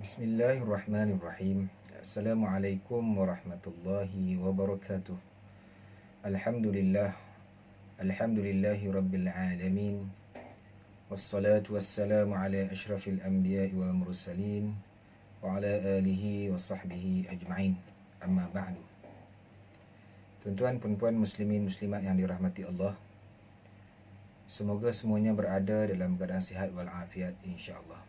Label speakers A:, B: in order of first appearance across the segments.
A: Bismillahirrahmanirrahim. Assalamualaikum warahmatullahi wabarakatuh. Alhamdulillah. Alhamdulillahi rabbil alamin. Wassalatu wassalamu ala ashrafil anbiya'i wal mursalin wa ala alihi wa sahbihi ajma'in. Amma ba'du. Tuan-tuan, puan-puan, muslimin, muslimat yang dirahmati Allah, semoga semuanya berada dalam keadaan sihat wal afiat insya-Allah.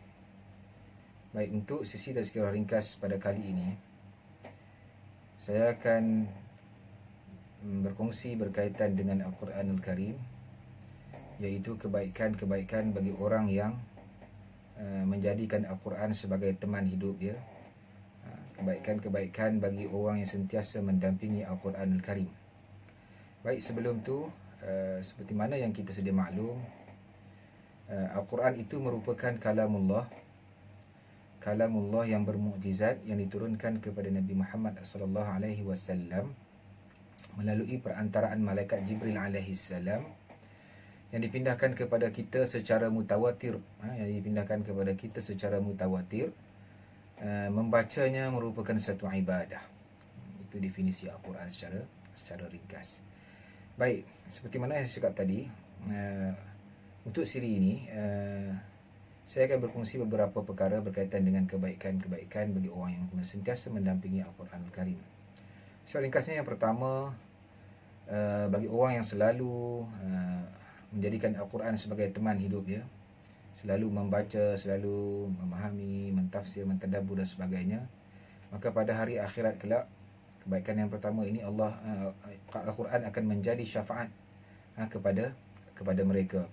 A: Baik, untuk sesi tazkirah ringkas pada kali ini, saya akan berkongsi berkaitan dengan Al-Quranul Karim, iaitu kebaikan-kebaikan bagi orang yang menjadikan Al-Quran sebagai teman hidup dia. Kebaikan-kebaikan bagi orang yang sentiasa mendampingi Al-Quranul Karim. Baik, sebelum tu, seperti mana yang kita sedia maklum, Al-Quran itu merupakan kalamullah yang bermukjizat yang diturunkan kepada Nabi Muhammad sallallahu alaihi wasallam melalui perantaraan malaikat Jibril alaihi salam, yang dipindahkan kepada kita secara mutawatir. Membacanya merupakan satu ibadah. Itu definisi Al-Quran secara ringkas. Baik, seperti mana yang saya cakap tadi, untuk siri ini saya akan berkongsi beberapa perkara berkaitan dengan kebaikan-kebaikan bagi orang yang sentiasa mendampingi Al-Quranul Karim. Secara ringkasnya, yang pertama, bagi orang yang selalu menjadikan Al-Quran sebagai teman hidup dia, selalu membaca, selalu memahami, mentafsir, mentadabbur dan sebagainya, maka pada hari akhirat kelak, kebaikan yang pertama ini, Al-Quran akan menjadi syafaat kepada mereka.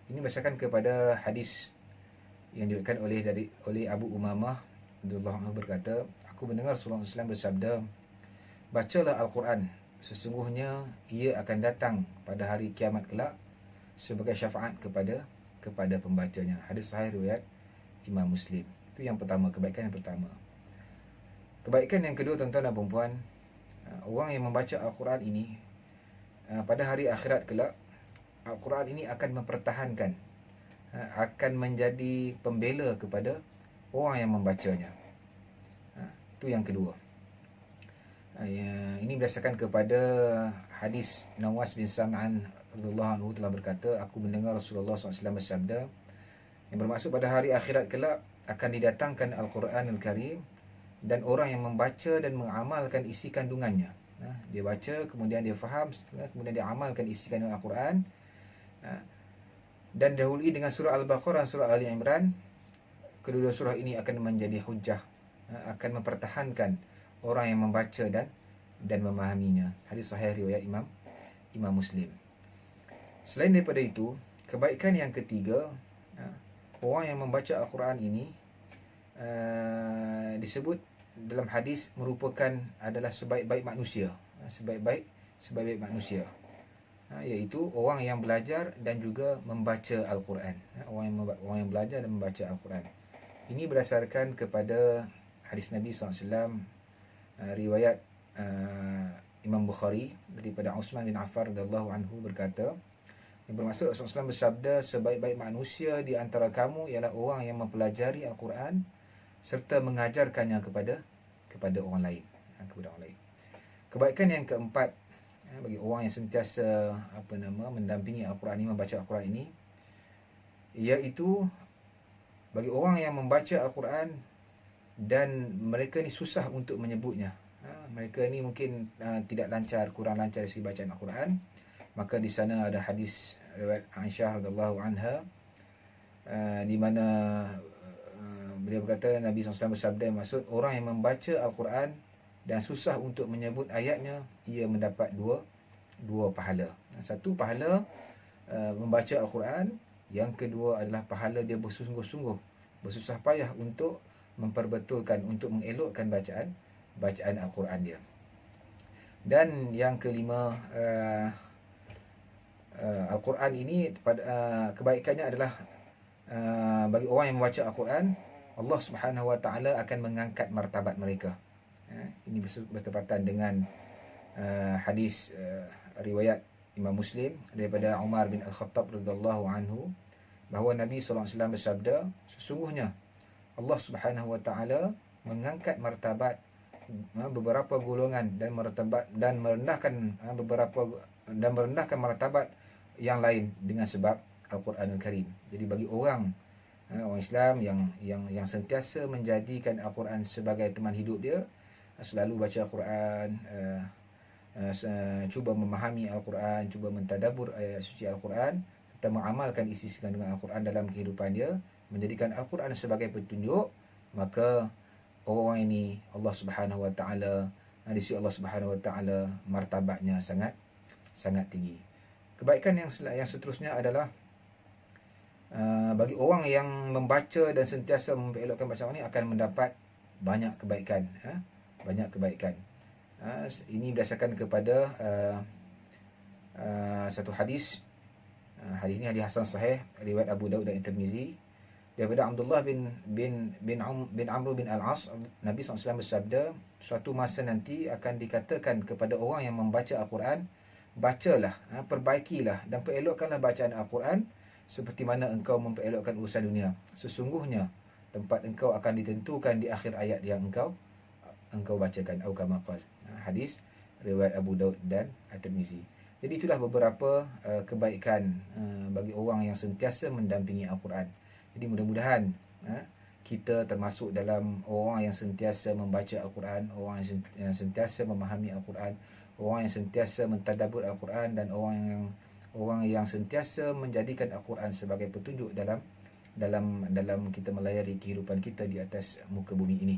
A: Ini berdasarkan kepada hadis yang diriwayatkan oleh Abu Umamah radhiyallahu anhu, berkata, aku mendengar Rasulullah SAW bersabda, bacalah Al-Quran, sesungguhnya ia akan datang pada hari kiamat kelak sebagai syafaat kepada pembacanya. Hadis sahih riwayat Imam Muslim. Itu yang pertama, kebaikan yang pertama. Kebaikan yang kedua, tuan-tuan dan puan-puan, orang yang membaca Al-Quran ini, pada hari akhirat kelak, Al-Quran ini akan mempertahankan, akan menjadi pembela kepada orang yang membacanya. Itu yang kedua. Ini berdasarkan kepada hadis Nawas bin Sam'an radhiyallahu anhu telah berkata, aku mendengar Rasulullah SAW bersabda, yang bermaksud pada hari akhirat kelak akan didatangkan Al-Quranul Karim, dan orang yang membaca dan mengamalkan isi kandungannya. Dia baca, kemudian dia faham, kemudian dia amalkan isi kandungan Al-Quran, dan dahului dengan surah Al-Baqarah, surah Ali Imran. Kedua surah ini akan menjadi hujah, akan mempertahankan orang yang membaca dan memahaminya. Hadis sahih riwayat Imam Muslim. Selain daripada itu, kebaikan yang ketiga, orang yang membaca Al-Quran ini disebut dalam hadis adalah sebaik-baik manusia. Sebaik-baik manusia, iaitu orang yang belajar dan juga membaca Al-Quran. Orang yang belajar dan membaca Al-Quran. Ini berdasarkan kepada hadis Nabi SAW, riwayat Imam Bukhari daripada Utsman bin Affan radhiyallahu anhu, berkata, yang bermaksud Rasulullah SAW bersabda, sebaik-baik manusia di antara kamu ialah orang yang mempelajari Al-Quran serta mengajarkannya kepada orang lain. Kebaikan yang keempat, bagi orang yang sentiasa mendampingi Al-Quran ini, membaca Al-Quran ini, iaitu bagi orang yang membaca Al-Quran dan mereka ni susah untuk menyebutnya. Mereka ni mungkin tidak lancar, kurang lancar dari segi bacaan Al-Quran, maka di sana ada hadis riwayat Aisyah radhiyallahu anha, di mana beliau berkata, Nabi SAW bersabda, maksud orang yang membaca Al-Quran dan susah untuk menyebut ayatnya, ia mendapat dua pahala. Satu, pahala membaca Al-Quran. Yang kedua adalah pahala dia bersungguh-sungguh, bersusah payah untuk memperbetulkan, untuk mengelokkan bacaan Al-Quran dia. Dan yang kelima, Al-Quran ini kebaikannya adalah bagi orang yang membaca Al-Quran, Allah Subhanahu Wa Taala akan mengangkat martabat mereka. Ini bertepatan dengan hadis riwayat Imam Muslim daripada Umar bin Al-Khattab radhiyallahu anhu, bahawa Nabi SAW bersabda, sesungguhnya Allah Subhanahu wa taala mengangkat martabat beberapa golongan dan merendahkan martabat yang lain dengan sebab Al-Quranul Karim. Jadi bagi orang Islam yang sentiasa menjadikan Al-Quran sebagai teman hidup dia, selalu baca Al-Quran, cuba memahami Al-Quran, cuba mentadabbur ayat suci Al-Quran, serta mengamalkan isi kandungan Al-Quran dalam kehidupan dia, menjadikan Al-Quran sebagai petunjuk, maka orang ini Allah Subhanahu wa taala, di sisi Allah Subhanahu wa taala martabatnya sangat tinggi. Kebaikan yang seterusnya adalah bagi orang yang membaca dan sentiasa mengelokkan bacaan ini akan mendapat banyak kebaikan. Banyak kebaikan. Ini berdasarkan kepada satu hadis. Hadis ini hadis hasan sahih riwayat Abu Daud dan Tirmizi. Daripada Abdullah bin Amr bin Al-As, Nabi SAW bersabda, suatu masa nanti akan dikatakan kepada orang yang membaca Al-Quran, bacalah, perbaikilah dan perelokkanlah bacaan Al-Quran seperti mana engkau memperelokkan urusan dunia. Sesungguhnya tempat engkau akan ditentukan di akhir ayat yang engkau bacakan. Atau kama qala. Hadis riwayat Abu Daud dan At-Tirmizi. Jadi itulah beberapa kebaikan bagi orang yang sentiasa mendampingi Al-Quran. Jadi mudah-mudahan kita termasuk dalam orang yang sentiasa membaca Al-Quran, orang yang sentiasa memahami Al-Quran, orang yang sentiasa mentadabbur Al-Quran, dan orang yang sentiasa menjadikan Al-Quran sebagai petunjuk dalam kita melayari kehidupan kita di atas muka bumi ini.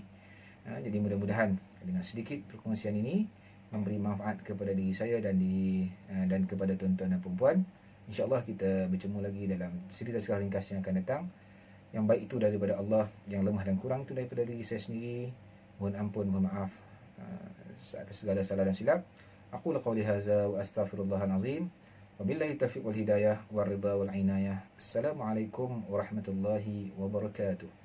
A: Jadi mudah-mudahan dengan sedikit perkongsian ini memberi manfaat kepada diri saya dan kepada tuan-tuan dan puan-puan. InsyaAllah kita bertemu lagi dalam cerita sejarah ringkas yang akan datang. Yang baik itu daripada Allah, yang lemah dan kurang itu daripada diri saya sendiri. Mohon ampun, mohon maaf atas segala salah dan silap. Aku laqawli haza wa astaghfirullahal azim. Wabillahi taufiq wal hidayah wal ridha wal inayah. Assalamualaikum warahmatullahi wabarakatuh.